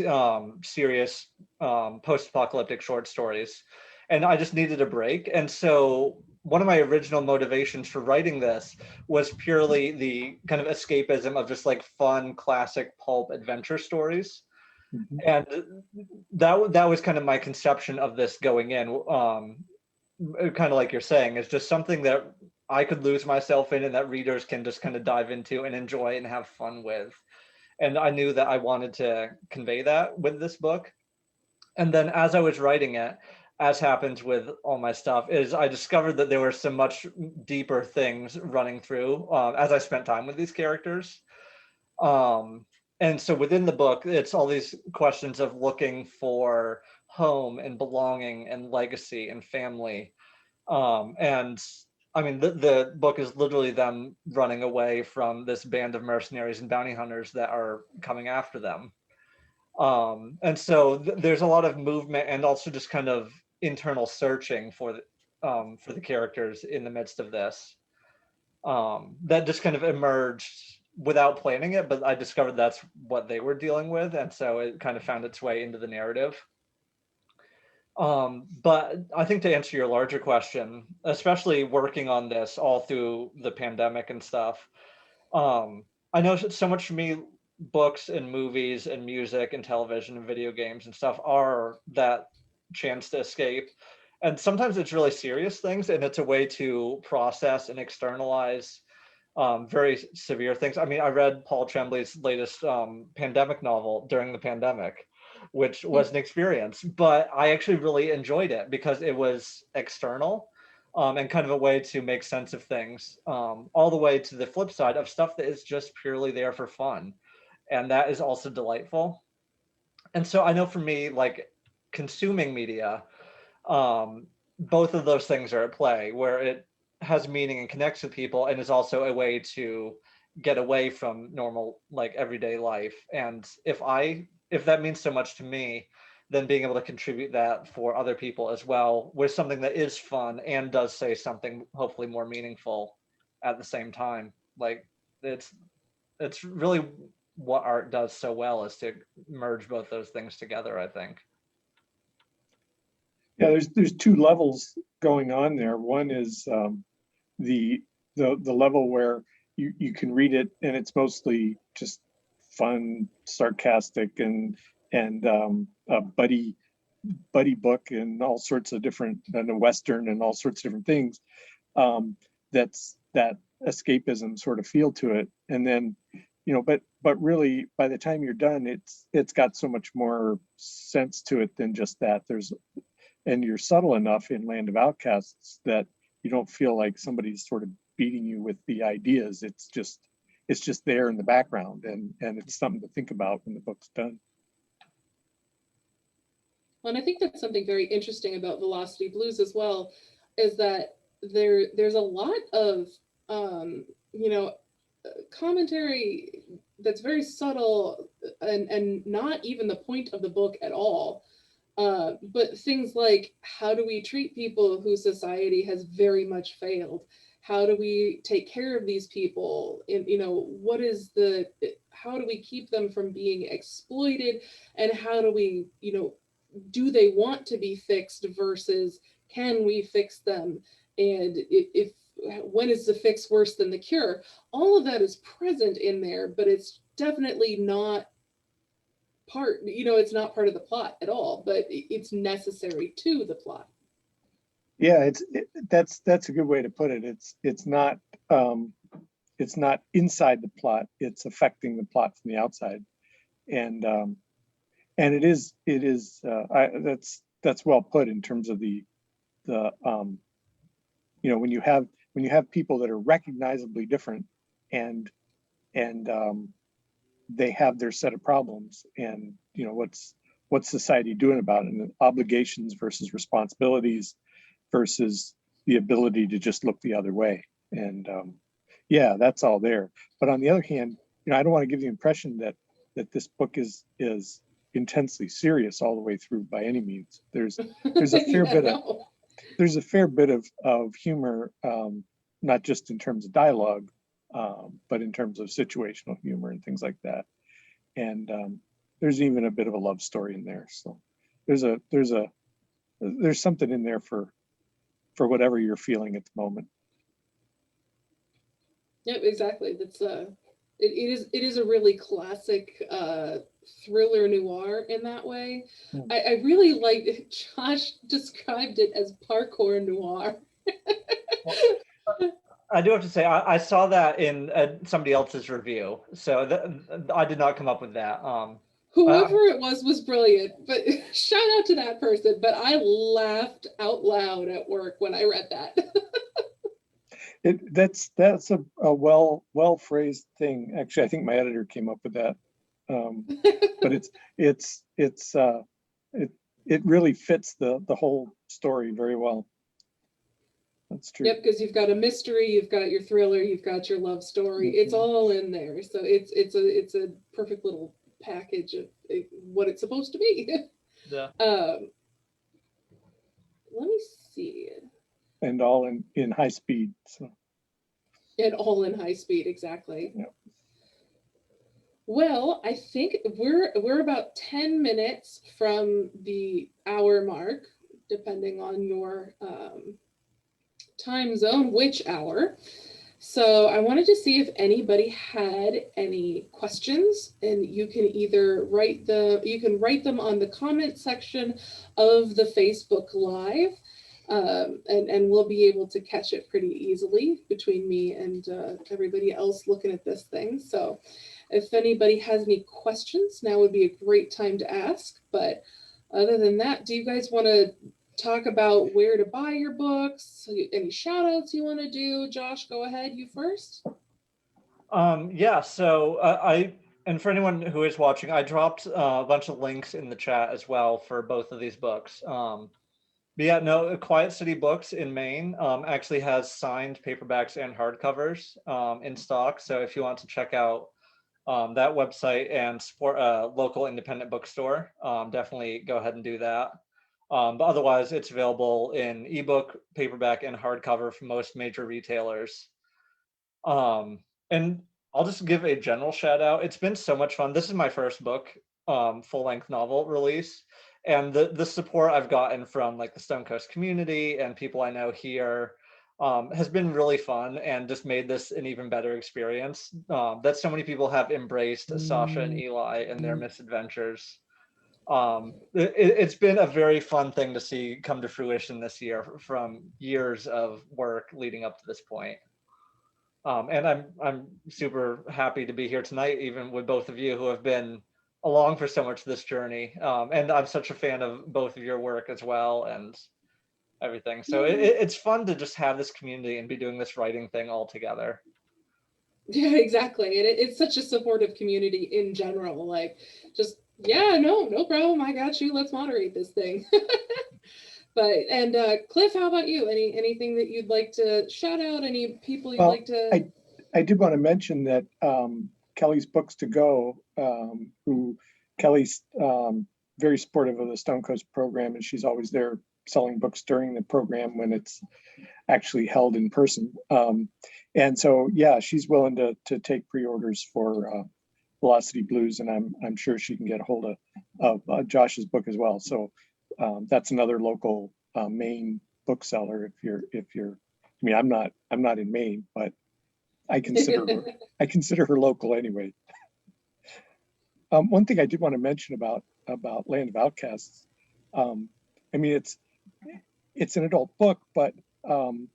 serious post-apocalyptic short stories, and I just needed a break. And so one of my original motivations for writing this was purely the kind of escapism of just like fun classic pulp adventure stories. Mhm. And that was kind of my conception of this going in. Kind of like you're saying, it's just something that I could lose myself in and that readers can just kind of dive into and enjoy and have fun with. And I knew that I wanted to convey that with this book. And then as I was writing it, as happens with all my stuff, is I discovered that there were some much deeper things running through as I spent time with these characters. And so within the book, it's all these questions of looking for home and belonging and legacy and family. And I mean, the book is literally them running away from this band of mercenaries and bounty hunters that are coming after them. And so there's a lot of movement and also just kind of internal searching for the characters in the midst of this. That just kind of emerged without planning it, but I discovered that's what they were dealing with, and so it kind of found its way into the narrative. But I think to answer your larger question, especially working on this all through the pandemic and stuff, I know so much for me, books and movies and music and television and video games and stuff are that chance to escape. And sometimes it's really serious things, and it's a way to process and externalize very severe things. I mean, I read Paul Tremblay's latest pandemic novel during the pandemic, which was an experience, but I actually really enjoyed it because it was external and kind of a way to make sense of things, all the way to the flip side of stuff that is just purely there for fun. And that is also delightful. And so I know for me, like consuming media, both of those things are at play, where it has meaning and connects with people and is also a way to get away from normal, like everyday life. And if that means so much to me, then being able to contribute that for other people as well with something that is fun and does say something hopefully more meaningful at the same time. Like it's really what art does so well, is to merge both those things together, I think. Yeah, there's two levels going on there. One is the level where you can read it and it's mostly just fun, sarcastic, and a buddy book and all sorts of different, and a Western and all sorts of different things. That's that escapism sort of feel to it. And then, you know, but really by the time you're done, it's got so much more sense to it than just that. And you're subtle enough in Land of Outcasts that you don't feel like somebody's sort of beating you with the ideas. It's just there in the background, and it's something to think about when the book's done. And I think that's something very interesting about Velocity Blues as well, is that there's a lot of you know, commentary that's very subtle and not even the point of the book at all. But things like, how do we treat people whose society has very much failed? How do we take care of these people? And, you know, how do we keep them from being exploited? And how do we, you know, do they want to be fixed versus can we fix them? And if when is the fix worse than the cure? All of that is present in there, but it's definitely not part, it's not part of the plot at all, but it's necessary to the plot. Yeah, that's a good way to put it. It's not inside the plot. It's affecting the plot from the outside, and it is that's well put in terms of the when you have people that are recognizably different, and they have their set of problems, and what's society doing about it, and obligations versus responsibilities versus the ability to just look the other way. And yeah, that's all there. But on the other hand, I don't want to give the impression that this book is intensely serious all the way through by any means. There's a fair there's a fair bit of humor, not just in terms of dialogue, but in terms of situational humor and things like that. And there's even a bit of a love story in there. So there's something in there for whatever you're feeling at the moment. Yep, exactly. That's it is a really classic thriller noir in that way. I really like Josh described it as parkour noir. I do have to say, I saw that in somebody else's review, so I did not come up with that. Whoever it was brilliant, but shout out to that person. But I laughed out loud at work when I read that. That's a well phrased thing. Actually, I think my editor came up with that. But it really fits the whole story very well. That's true. Yep, because you've got a mystery, you've got your thriller, you've got your love story. Mm-hmm. It's all in there. So it's a perfect little package of what it's supposed to be. Yeah. Let me see. And all in high speed. So. And all in high speed, exactly. Yep. Well, I think we're about 10 minutes from the hour mark, depending on your time zone, which hour. So I wanted to see if anybody had any questions, and you can either write them on the comment section of the Facebook Live, and we'll be able to catch it pretty easily between me and everybody else looking at this thing. So if anybody has any questions, now would be a great time to ask. But other than that, do you guys want to talk about where to buy your books? Any shout outs you want to do? Josh, go ahead, you first. Yeah, so and for anyone who is watching, I dropped a bunch of links in the chat as well for both of these books. But yeah, no, Quiet City Books in Maine actually has signed paperbacks and hardcovers in stock. So if you want to check out that website and support a local independent bookstore, definitely go ahead and do that. But otherwise, it's available in ebook, paperback, and hardcover from most major retailers. And I'll just give a general shout out. It's been so much fun. This is my first book, full-length novel release. And the support I've gotten from like the Stone Coast community and people I know here has been really fun and just made this an even better experience. That so many people have embraced Sasha and Eli and their misadventures. It's been a very fun thing to see come to fruition this year from years of work leading up to this point. And I'm super happy to be here tonight, even with both of you who have been along for so much of this journey. And I'm such a fan of both of your work as well and everything. So it's fun to just have this community and be doing this writing thing all together. Yeah, exactly. And it's such a supportive community in general. Like, just, yeah, no problem. I got you. Let's moderate this thing. And Cliff, how about you? Anything that you'd like to shout out? Any people you'd like to? I did want to mention that Kelly's Books to Go, who Kelly's very supportive of the Stone Coast program, and she's always there selling books during the program when it's actually held in person. And so, yeah, she's willing to take pre-orders for Velocity Blues, and I'm sure she can get a hold of Josh's book as well. So that's another local Maine bookseller. If you're, I mean, I'm not in Maine, but I consider her local anyway. One thing I did want to mention about Land of Outcasts, I mean, it's an adult book, but you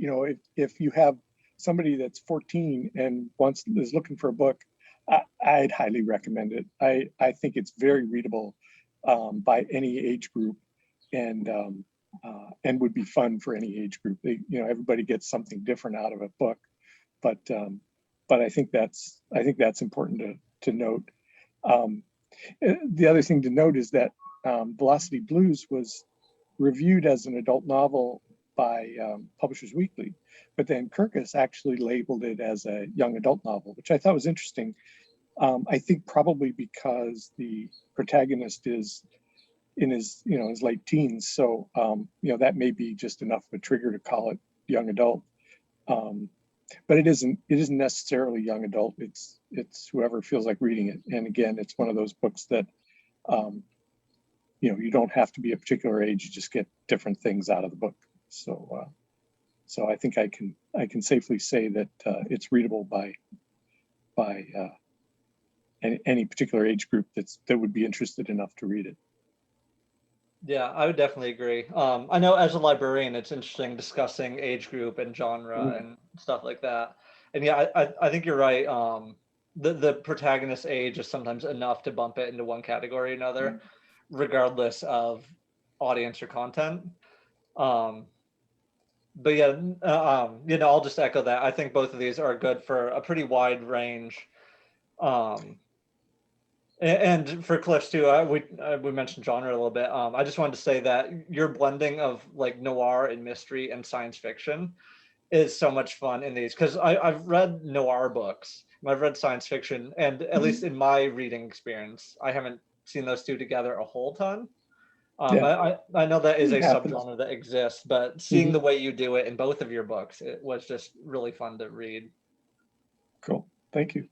know, if you have somebody that's 14 and is looking for a book, I'd highly recommend it. I think it's very readable by any age group, and would be fun for any age group. You know, everybody gets something different out of a book, but I think that's important to note. The other thing to note is that Velocity Blues was reviewed as an adult novel by Publishers Weekly, but then Kirkus actually labeled it as a young adult novel, which I thought was interesting. I think probably because the protagonist is in his late teens, so that may be just enough of a trigger to call it young adult. But it isn't necessarily young adult. It's whoever feels like reading it. And again, it's one of those books that you don't have to be a particular age, you just get different things out of the book. So I think I can safely say that it's readable by any particular age group that would be interested enough to read it. Yeah, I would definitely agree. I know as a librarian, it's interesting discussing age group and genre and stuff like that. And yeah, I think you're right. The protagonist's age is sometimes enough to bump it into one category or another, regardless of audience or content. But yeah, I'll just echo that. I think both of these are good for a pretty wide range. And for Cliffs too, we mentioned genre a little bit. I just wanted to say that your blending of like noir and mystery and science fiction is so much fun in these, because I've read noir books, I've read science fiction, and at least in my reading experience, I haven't seen those two together a whole ton. I know that is a subgenre that exists, but seeing the way you do it in both of your books, it was just really fun to read. Cool, thank you.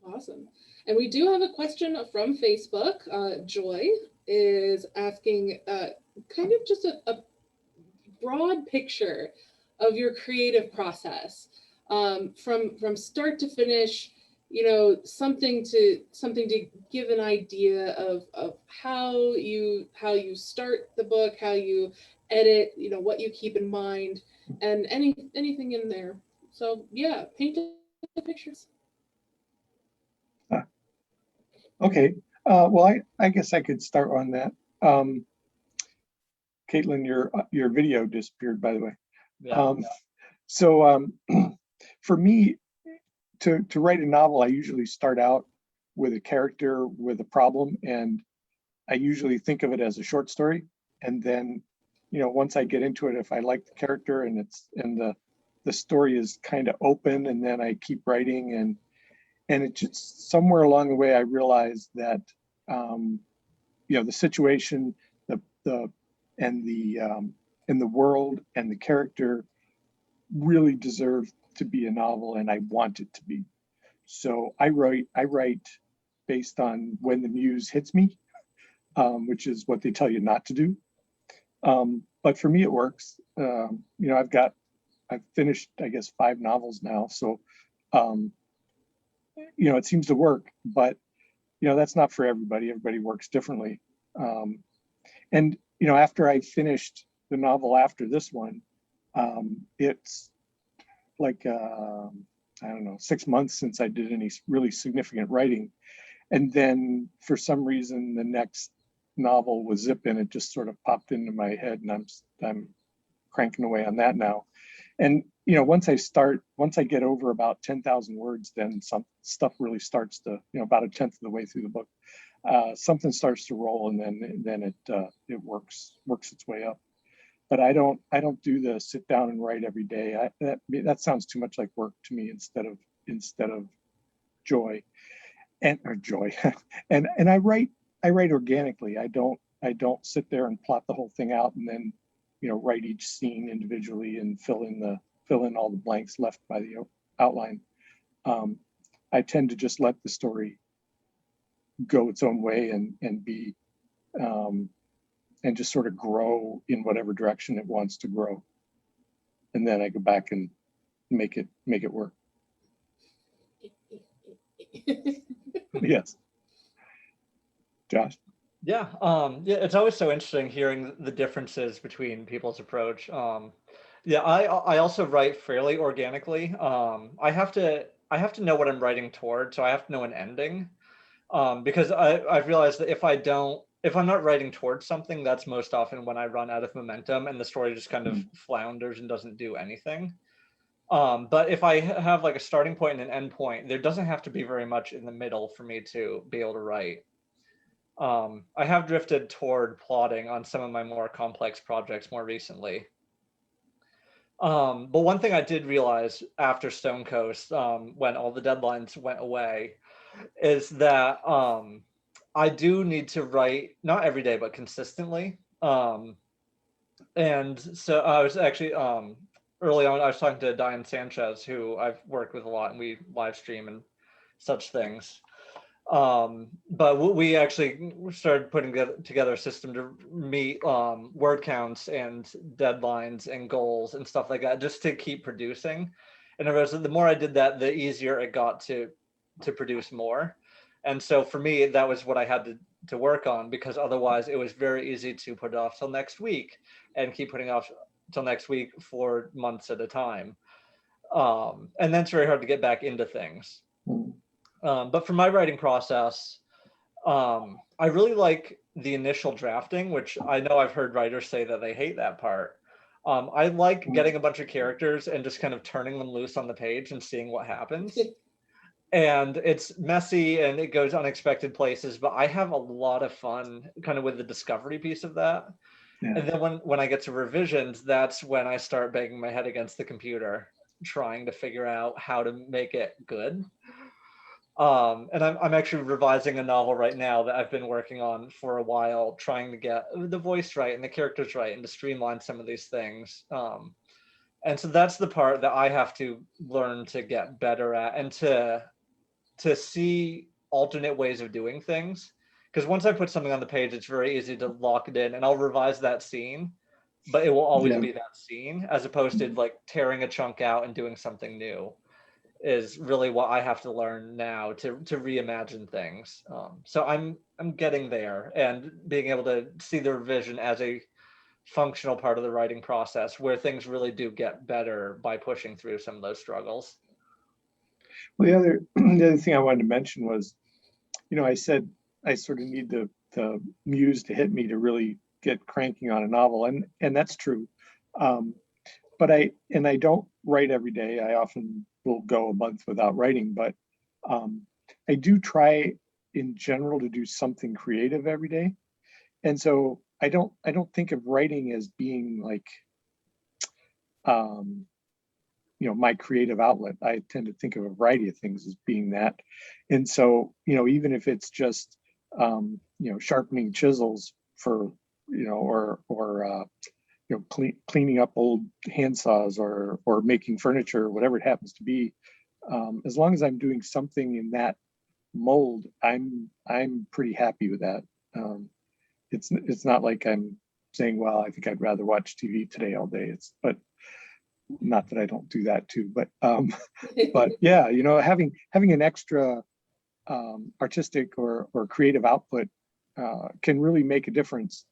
Awesome. And we do have a question from Facebook. Joy is asking kind of just a broad picture of your creative process, from start to finish, something to give an idea of how you start the book, how you edit, what you keep in mind, and anything in there. So yeah, paint the pictures. Okay, well, I guess I could start on that. Kaitlin, your video disappeared, by the way. Yeah. So for me, to write a novel, I usually start out with a character with a problem, and I usually think of it as a short story. And then, once I get into it, if I like the character and the story is kind of open, and then I keep writing, and it just somewhere along the way I realized that the situation, and the world and the character really deserve to be a novel, and I want it to be. So I write based on when the muse hits me, which is what they tell you not to do. But for me, it works. I've finished, I guess, 5 novels now. So, it seems to work, but, that's not for everybody. Everybody works differently. And, after I finished the novel after this one, it's like, I don't know, 6 months since I did any really significant writing. And then for some reason, the next novel was Zip, and it just sort of popped into my head, and I'm cranking away on that now. And, once I get over about 10,000 words, then some stuff really starts to, about 1/10 of the way through the book, something starts to roll, and then it works its way up. But I don't do the sit down and write every day. That sounds too much like work to me instead of joy, or joy. and I write organically. I don't sit there and plot the whole thing out and then write each scene individually and fill in all the blanks left by the outline. I tend to just let the story go its own way and be and just sort of grow in whatever direction it wants to grow, and then I go back and make it work. Yes. Josh? Yeah, yeah, it's always so interesting hearing the differences between people's approach. Yeah, I also write fairly organically. I have to know what I'm writing toward, so I have to know an ending. Because I've realized that if I'm not writing towards something, that's most often when I run out of momentum and the story just kind of flounders and doesn't do anything. But if I have like a starting point and an end point, there doesn't have to be very much in the middle for me to be able to write. I have drifted toward plotting on some of my more complex projects more recently. But one thing I did realize after Stone Coast, when all the deadlines went away, is that I do need to write not every day, but consistently. And so I was actually early on, I was talking to Diane Sanchez, who I've worked with a lot, and we live stream and such things. But we actually started putting together a system to meet word counts and deadlines and goals and stuff like that, just to keep producing. And I realized that the more I did that, the easier it got to produce more. And so for me, that was what I had to work on, because otherwise it was very easy to put it off till next week and keep putting off till next week for months at a time. And then it's very hard to get back into things. But for my writing process, I really like the initial drafting, which I know I've heard writers say that they hate that part. I like getting a bunch of characters and just kind of turning them loose on the page and seeing what happens. And it's messy and it goes unexpected places, but I have a lot of fun kind of with the discovery piece of that. Yeah. And then when I get to revisions, that's when I start banging my head against the computer, trying to figure out how to make it good. And I'm actually revising a novel right now that I've been working on for a while, trying to get the voice right and the characters right and to streamline some of these things. And so that's the part that I have to learn to get better at, and to see alternate ways of doing things. Because once I put something on the page, it's very easy to lock it in, and I'll revise that scene, but it will always be that scene, as opposed to like tearing a chunk out and doing something new is really what I have to learn now to reimagine things. So I'm getting there, and being able to see the revision as a functional part of the writing process, where things really do get better by pushing through some of those struggles. Well, the other thing I wanted to mention was, I said I sort of need the muse to hit me to really get cranking on a novel, and that's true. But I don't write every day. I often will go a month without writing, but I do try in general to do something creative every day. And so I don't think of writing as being like my creative outlet. I tend to think of a variety of things as being that. And so, even if it's just sharpening chisels for, or cleaning up old hand saws, or making furniture, whatever it happens to be, as long as I'm doing something in that mold, I'm pretty happy with that. It's not like I'm saying, well, I think I'd rather watch TV today all day. But not that I don't do that too, but yeah, having an extra artistic or creative output can really make a difference,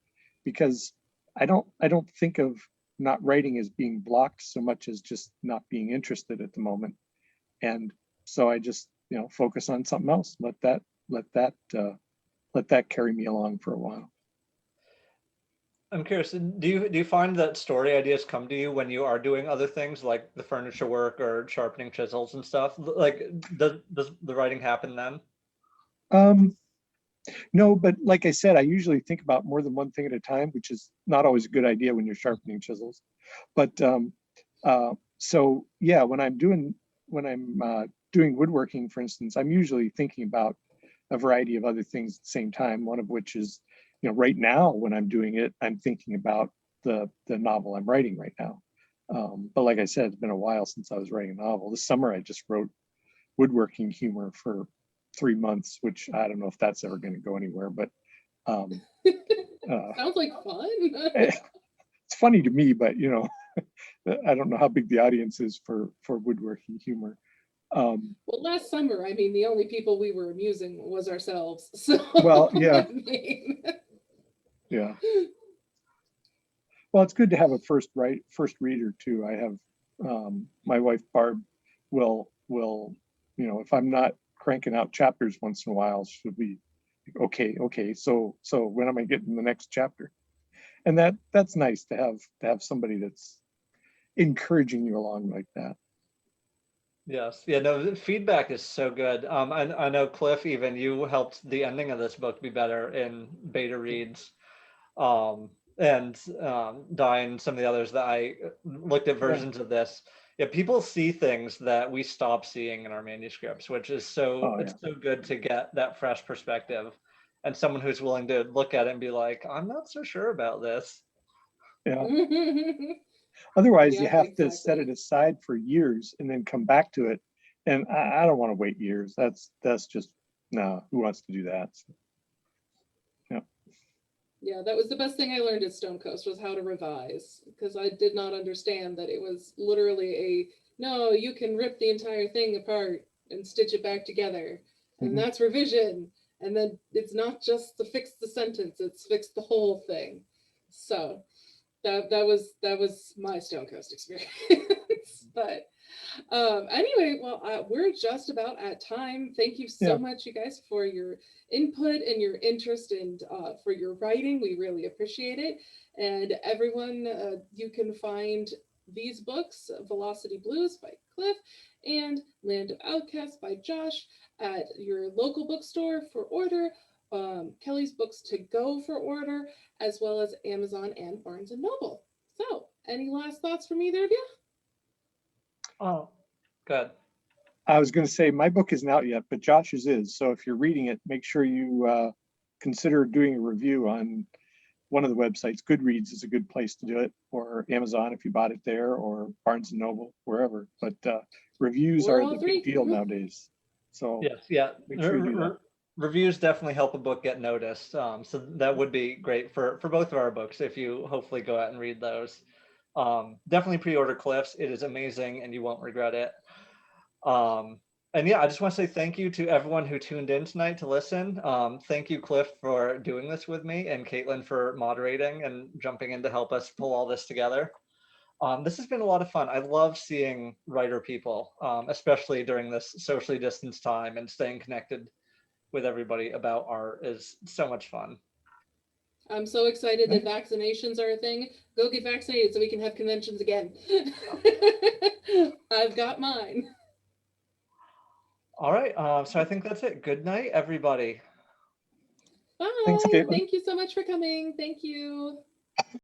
because I don't think of not writing as being blocked so much as just not being interested at the moment. And so I just focus on something else, let that carry me along for a while. I'm curious, do you find that story ideas come to you when you are doing other things like the furniture work or sharpening chisels and stuff? Like, does the writing happen then? No, but like I said, I usually think about more than one thing at a time, which is not always a good idea when you're sharpening chisels. But so yeah, when I'm doing woodworking, for instance, I'm usually thinking about a variety of other things at the same time. One of which is, right now when I'm doing it, I'm thinking about the novel I'm writing right now. But like I said, it's been a while since I was writing a novel. This summer, I just wrote woodworking humor for 3 months, which I don't know if that's ever going to go anywhere, but sounds like fun. It's funny to me, but I don't know how big the audience is for woodworking humor. Well, last summer, I mean, the only people we were amusing was ourselves. So, Well, yeah. I mean, Yeah. Well, it's good to have a first reader too. I have my wife Barb will if I'm not cranking out chapters once in a while, she'll be okay. So when am I getting the next chapter? And that's nice to have somebody that's encouraging you along like that. Yes. Yeah, no, the feedback is so good. I know Cliff, even you helped the ending of this book be better in beta reads. And Di and some of the others that I looked at versions of this. Yeah, people see things that we stop seeing in our manuscripts, which is it's so good to get that fresh perspective and someone who's willing to look at it and be like, I'm not so sure about this. Yeah. Otherwise, you Yeah, have to set exactly. it aside for years and then come back to it. And I don't want to wait years. That's just no. Who wants to do that? So, yeah. Yeah, that was the best thing I learned at Stone Coast was how to revise, because I did not understand that it was literally no, you can rip the entire thing apart and stitch it back together, and Mhm. that's revision. And then it's not just to fix the sentence, it's fix the whole thing. So that was my Stone Coast experience. But anyway, well, we're just about at time. Thank you so Yeah. much, you guys, for your input and your interest and for your writing. We really appreciate it. And everyone, you can find these books, Velocity Blues by Cliff and Land of Outcasts by Josh, at your local bookstore for order, Kelly's Books to Go for order, as well as Amazon and Barnes and Noble. So, any last thoughts from either of you? Oh, good. I was going to say my book isn't out yet, but Josh's is. So if you're reading it, make sure you consider doing a review on one of the websites. Goodreads is a good place to do it, or Amazon if you bought it there, or Barnes and Noble, wherever. But reviews Or are all the three. big deal nowadays. So Yes, yeah. make sure you do that. Reviews definitely help a book get noticed. So that would be great for both of our books if you hopefully go out and read those. Definitely pre-order Cliff's. It is amazing and you won't regret it. And yeah, I just want to say thank you to everyone who tuned in tonight to listen. Thank you, Cliff, for doing this with me, and Kaitlin for moderating and jumping in to help us pull all this together. This has been a lot of fun. I love seeing writer people, especially during this socially distanced time, and staying connected with everybody about art is so much fun. I'm so excited that vaccinations are a thing. Go get vaccinated so we can have conventions again. I've got mine. All right, so I think that's it. Good night, everybody. Bye. Thanks, Caitlin. Thank you so much for coming. Thank you.